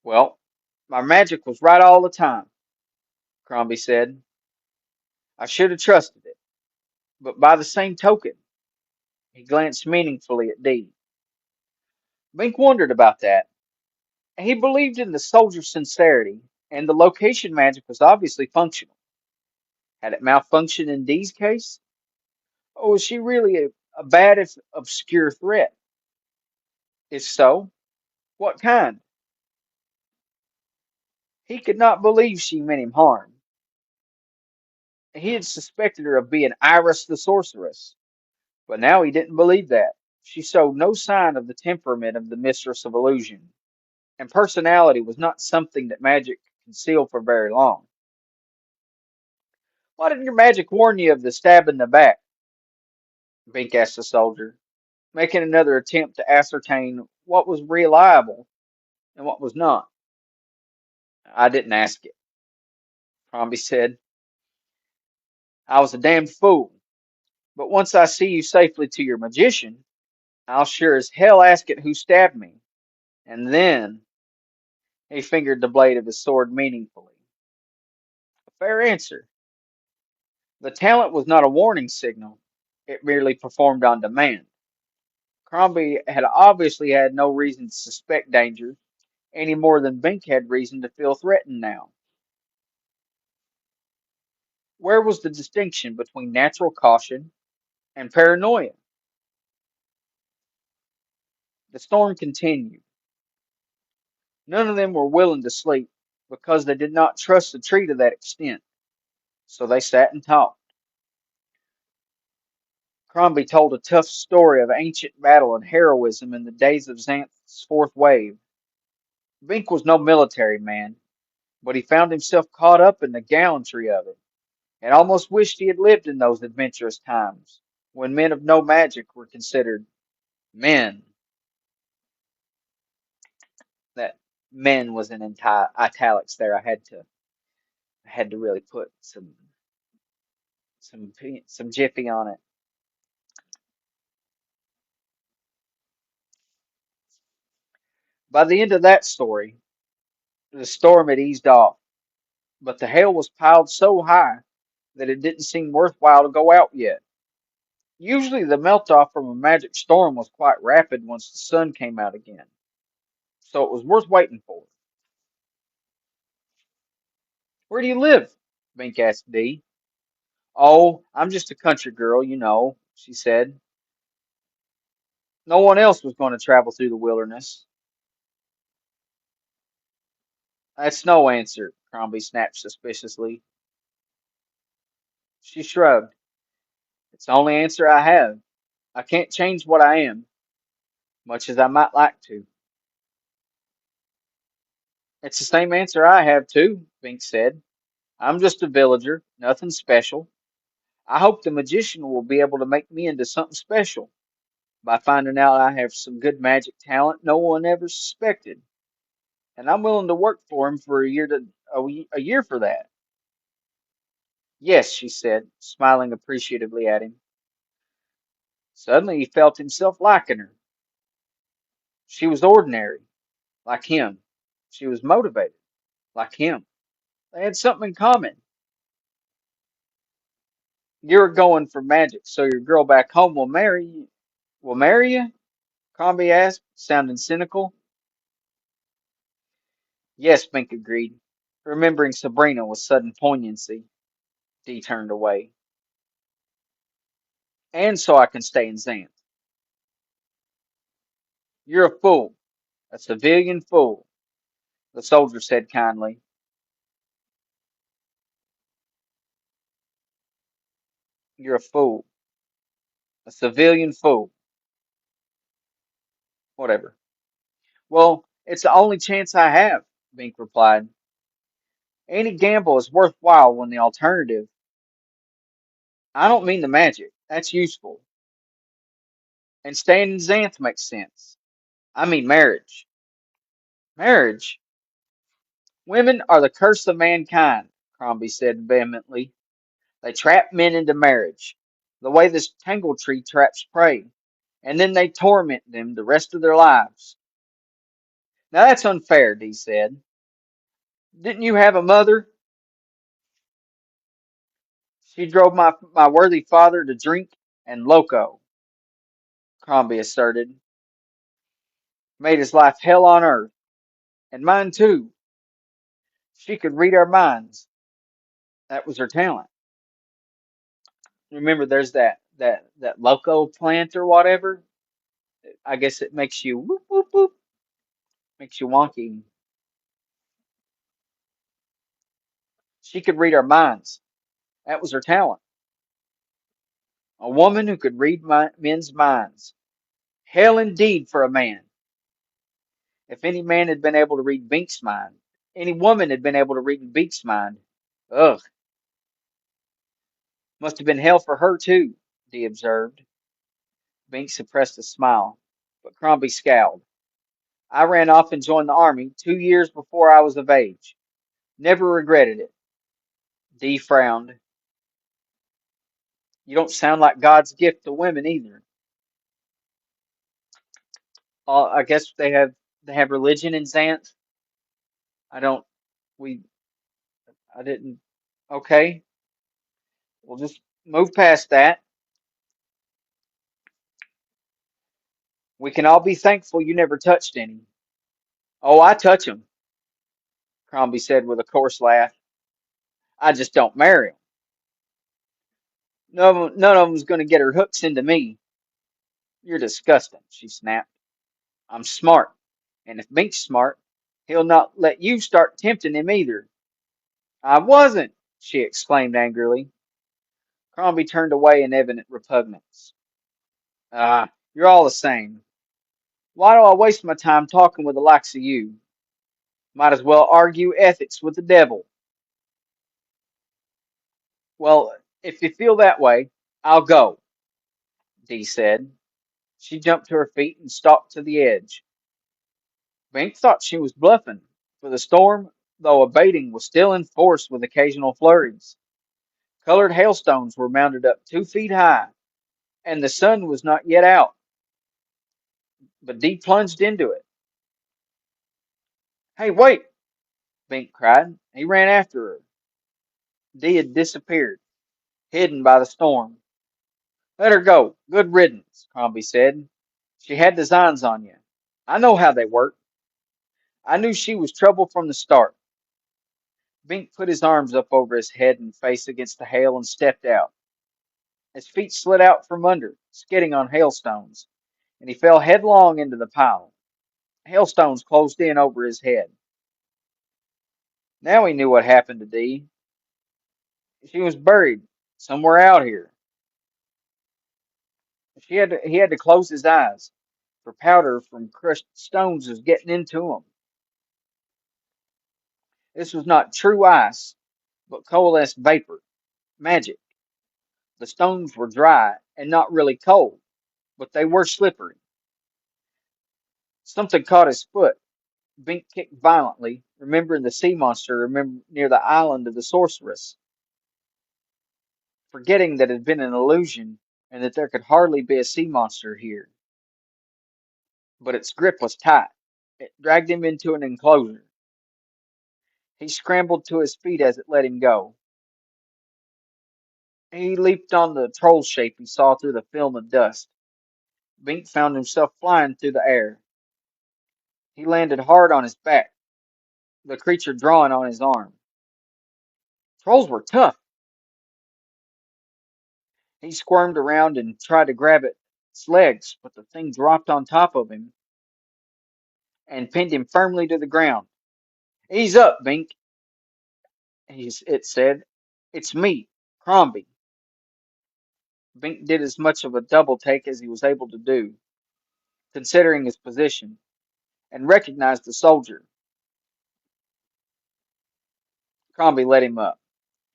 Well, my magic was right all the time, Crombie said. I should have trusted it, but by the same token, he glanced meaningfully at Dee. Bink wondered about that. He believed in the soldier's sincerity, and the location magic was obviously functional. Had it malfunctioned in Dee's case? Or was she really a bad, if obscure threat? If so, what kind? He could not believe she meant him harm. He had suspected her of being Iris the sorceress, but now he didn't believe that. She showed no sign of the temperament of the mistress of illusion, and personality was not something that magic could conceal for very long. Why didn't your magic warn you of the stab in the back? Bink asked the soldier, making another attempt to ascertain what was reliable and what was not. I didn't ask it, Crombie said. I was a damned fool, but once I see you safely to your magician, I'll sure as hell ask it who stabbed me. And then he fingered the blade of his sword meaningfully. A fair answer. The talent was not a warning signal. It merely performed on demand. Crombie had obviously had no reason to suspect danger, any more than Bink had reason to feel threatened now. Where was the distinction between natural caution and paranoia? The storm continued. None of them were willing to sleep because they did not trust the tree to that extent, so they sat and talked. Crombie told a tough story of ancient battle and heroism in the days of Xanth's fourth wave. Bink was no military man, but he found himself caught up in the gallantry of it, and almost wished he had lived in those adventurous times, when men of no magic were considered men. That men was in italics there. I had to really put some jiffy on it. By the end of that story, the storm had eased off, but the hail was piled so high that it didn't seem worthwhile to go out yet. Usually the melt-off from a magic storm was quite rapid once the sun came out again, so it was worth waiting for. Where do you live? Bink asked Dee. Oh, I'm just a country girl, she said. No one else was going to travel through the wilderness. That's no answer, Crombie snapped suspiciously. She shrugged. It's the only answer I have. I can't change what I am, much as I might like to. It's the same answer I have, too, Bink said. I'm just a villager, nothing special. I hope the magician will be able to make me into something special by finding out I have some good magic talent no one ever suspected. And I'm willing to work for him for a year for that. Yes, she said, smiling appreciatively at him. Suddenly he felt himself liking her. She was ordinary, like him. She was motivated, like him. They had something in common. You're going for magic, so your girl back home will marry you. Will marry you? Crombie asked, sounding cynical. Yes, Bink agreed, remembering Sabrina with sudden poignancy. Dee turned away. And so I can stay in Xanth. You're a fool, a civilian fool, the soldier said kindly. You're a fool, a civilian fool. Whatever. Well, it's the only chance I have, Bink replied. Any gamble is worthwhile when the alternative. I don't mean the magic. That's useful. And staying in Xanth makes sense. I mean marriage. Marriage? Women are the curse of mankind, Crombie said vehemently. They trap men into marriage, the way this tangle tree traps prey, and then they torment them the rest of their lives. Now that's unfair, Dee said. Didn't you have a mother? She drove my worthy father to drink and loco, Crombie asserted. Made his life hell on earth, and mine too. She could read our minds. That was her talent. Remember, there's that loco plant or whatever. I guess it makes you whoop whoop whoop, makes you wonky. She could read our minds. That was her talent. A woman who could read men's minds. Hell indeed for a man. If any man had been able to read Bink's mind, any woman had been able to read Bink's mind. Ugh, must have been hell for her too, Dee observed. Bink suppressed a smile, but Crombie scowled. I ran off and joined the army 2 years before I was of age. Never regretted it. Dee frowned. You don't sound like God's gift to women either. I guess they have religion in Xanth. I don't. We. I didn't. Okay, we'll just move past that. We can all be thankful you never touched any. Oh, I touch 'em, Crombie said with a coarse laugh. I just don't marry 'em. None of 'em's going to get her hooks into me. You're disgusting, she snapped. I'm smart, and if Bink's smart, he'll not let you start tempting him either. I wasn't, she exclaimed angrily. Crombie turned away in evident repugnance. Ah, you're all the same. Why do I waste my time talking with the likes of you? Might as well argue ethics with the devil. Well, if you feel that way, I'll go, Dee said. She jumped to her feet and stalked to the edge. Bink thought she was bluffing, for the storm, though abating, was still in force with occasional flurries. Colored hailstones were mounted up 2 feet high, and the sun was not yet out, but Dee plunged into it. Hey, wait! Bink cried. He ran after her. Dee had disappeared, hidden by the storm. Let her go. Good riddance, Crombie said. She had designs on you. I know how they work. I knew she was trouble from the start. Bink put his arms up over his head and face against the hail and stepped out. His feet slid out from under, skidding on hailstones, and he fell headlong into the pile. Hailstones closed in over his head. Now he knew what happened to Dee. She was buried somewhere out here. He had to close his eyes, for powder from crushed stones was getting into him. This was not true ice, but coalesced vapor, magic. The stones were dry and not really cold, but they were slippery. Something caught his foot. Bink kicked violently, remembering the sea monster near the island of the sorceress, forgetting that it had been an illusion and that there could hardly be a sea monster here. But its grip was tight. It dragged him into an enclosure. He scrambled to his feet as it let him go. He leaped on the troll shape he saw through the film of dust. Bink found himself flying through the air. He landed hard on his back, the creature drawing on his arm. Trolls were tough. He squirmed around and tried to grab its legs, but the thing dropped on top of him and pinned him firmly to the ground. Ease up, Bink, it said. It's me, Crombie. Bink did as much of a double take as he was able to do, considering his position, and recognized the soldier. Crombie let him up.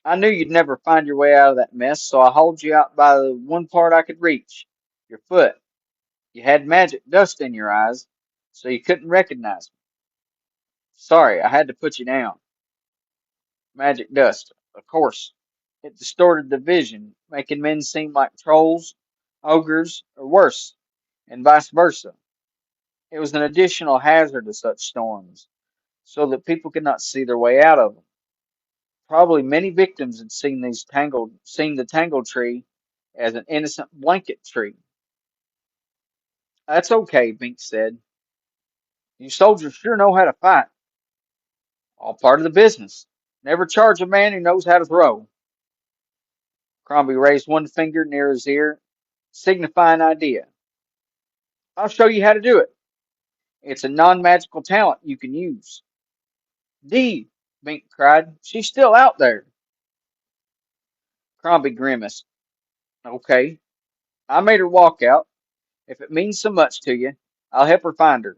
I knew you'd never find your way out of that mess, so I hauled you out by the one part I could reach, your foot. You had magic dust in your eyes, so you couldn't recognize me. Sorry, I had to put you down. Magic dust, of course. It distorted the vision, making men seem like trolls, ogres, or worse, and vice versa. It was an additional hazard to such storms, so that people could not see their way out of them. Probably many victims had seen the tangled tree as an innocent blanket tree. That's okay, Bink said. You soldiers sure know how to fight. All part of the business. Never charge a man who knows how to throw. Crombie raised one finger near his ear, signifying idea. I'll show you how to do it. It's a non-magical talent you can use. Dee, Bink cried. She's still out there. Crombie grimaced. Okay. I made her walk out. If it means so much to you, I'll help her find her.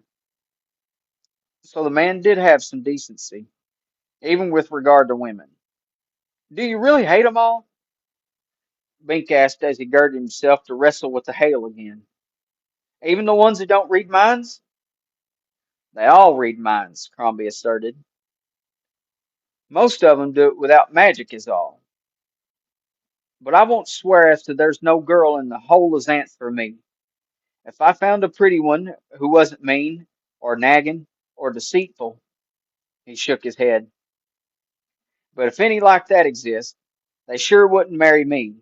So the man did have some decency, even with regard to women. Do you really hate 'em all? Bink asked as he girded himself to wrestle with the hail again. Even the ones who don't read minds? They all read minds, Crombie asserted. Most of 'em do it without magic is all. But I won't swear as to there's no girl in the whole of Xanth for me. If I found a pretty one who wasn't mean, or nagging, or deceitful, he shook his head. But if any like that exist, they sure wouldn't marry me.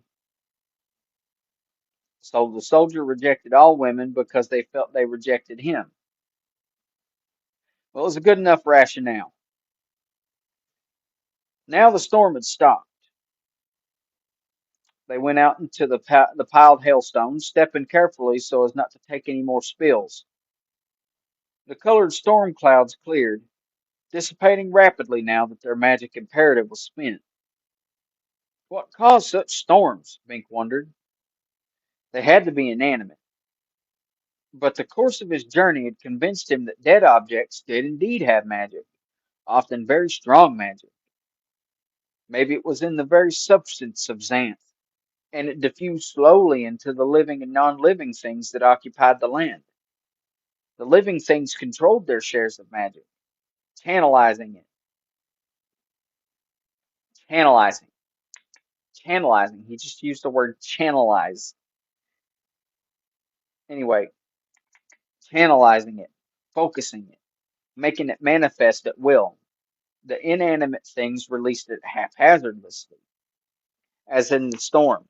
So the soldier rejected all women because they felt they rejected him. Well, it was a good enough rationale. Now the storm had stopped. They went out into the piled hailstones, stepping carefully so as not to take any more spills. The colored storm clouds cleared, dissipating rapidly now that their magic imperative was spent. What caused such storms? Bink wondered. They had to be inanimate. But the course of his journey had convinced him that dead objects did indeed have magic, often very strong magic. Maybe it was in the very substance of Xanth, and it diffused slowly into the living and non-living things that occupied the land. The living things controlled their shares of magic, channelizing it, channelizing, channelizing. He just used the word channelize. Anyway, channelizing it, focusing it. making it manifest at will. The inanimate things released it haphazardly, as in the storm.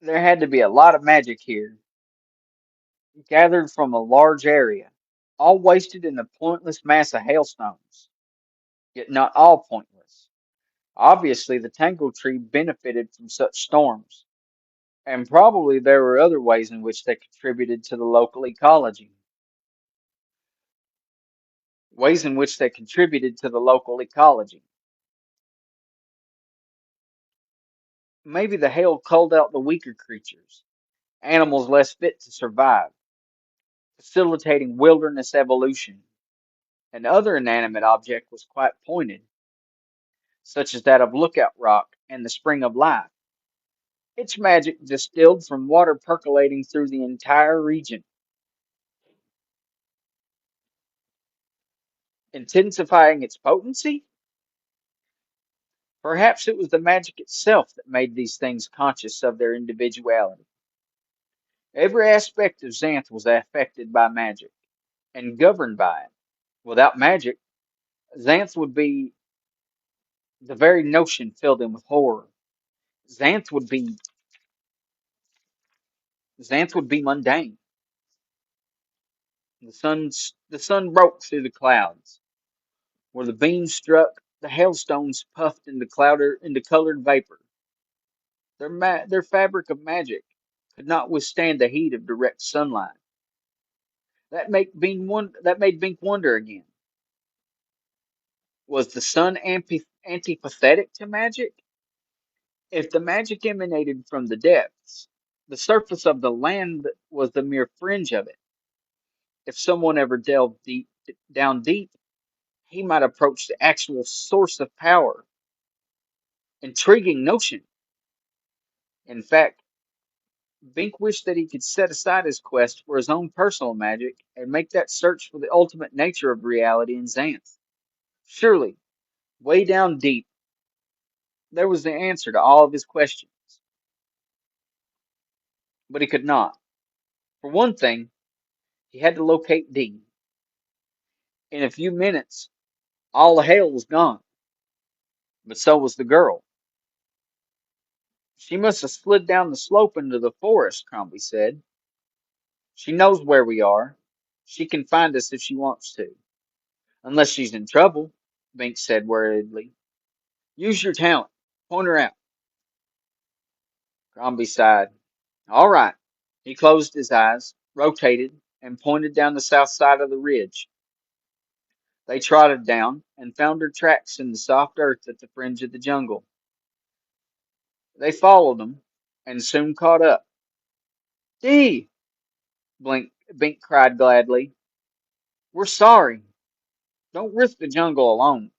There had to be a lot of magic here, gathered from a large area, all wasted in a pointless mass of hailstones, yet not all pointless. Obviously, the tangle tree benefited from such storms, and probably there were other ways in which they contributed to the local ecology. Ways in which they contributed to the local ecology. Maybe the hail culled out the weaker creatures, animals less fit to survive, facilitating wilderness evolution. Another inanimate object was quite pointed, such as that of Lookout Rock and the Spring of Life. Its magic distilled from water percolating through the entire region, intensifying its potency. Perhaps it was the magic itself that made these things conscious of their individuality. Every aspect of Xanth was affected by magic and governed by it. Without magic, Xanth would be the very notion filled him with horror. Xanth would be Xanth would be mundane. The sun broke through the clouds. Where the beams struck, the hailstones puffed into colored vapor. Their fabric of magic could not withstand the heat of direct sunlight. That made Bink wonder again. Was the sun antipathetic to magic? If the magic emanated from the depths, the surface of the land was the mere fringe of it. If someone ever down deep, he might approach the actual source of power. Intriguing notion. In fact, Bink wished that he could set aside his quest for his own personal magic and make that search for the ultimate nature of reality in Xanth. Surely, way down deep, there was the answer to all of his questions. But he could not. For one thing, he had to locate Dee. In a few minutes, all the hail was gone, but so was the girl. She must have slid down the slope into the forest, Crombie said. She knows where we are. She can find us if she wants to. Unless she's in trouble, Bink said worriedly. Use your talent. Point her out. Crombie sighed. All right. He closed his eyes, rotated, and pointed down the south side of the ridge. They trotted down and found her tracks in the soft earth at the fringe of the jungle. They followed them and soon caught up. Dee! Bink cried gladly. We're sorry. Don't risk the jungle alone.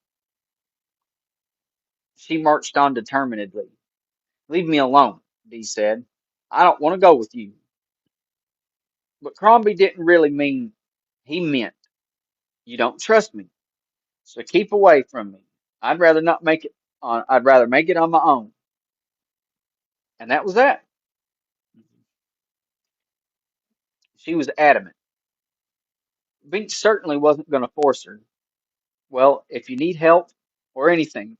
She marched on determinedly. Leave me alone, Dee said. I don't want to go with you. But Crombie didn't really mean, he meant, you don't trust me, so keep away from me. I'd rather make it on my own. And that was that. She was adamant. Bink certainly wasn't going to force her. Well, if you need help or anything,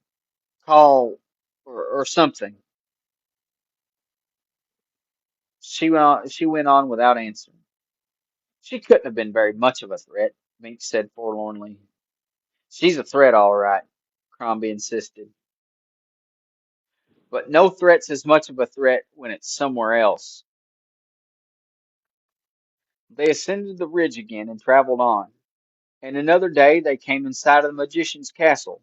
call or something. She went on without answering. She couldn't have been very much of a threat, Bink said forlornly. She's a threat, all right, Crombie insisted. But no threat's as much of a threat when it's somewhere else. They ascended the ridge again and traveled on. In another day they came in sight of the magician's castle.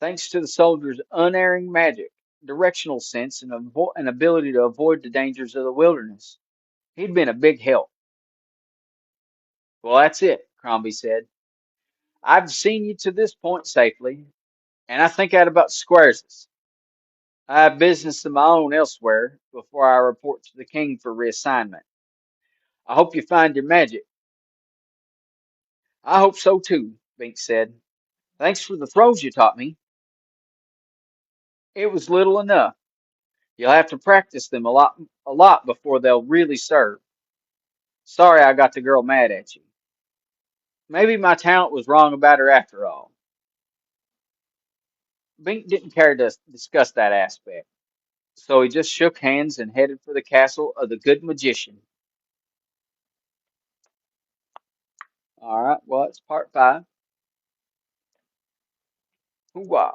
Thanks to the soldier's unerring magic, directional sense, and an ability to avoid the dangers of the wilderness, he'd been a big help. Well, that's it, Crombie said. I've seen you to this point safely, and I think that about squares us. I have business of my own elsewhere before I report to the king for reassignment. I hope you find your magic. I hope so too, Bink said. Thanks for the throws you taught me. It was little enough. You'll have to practice them a lot before they'll really serve. Sorry I got the girl mad at you. Maybe my talent was wrong about her after all. Bink didn't care to discuss that aspect, so he just shook hands and headed for the castle of the good magician. All right, well, it's part 5. Hoorah.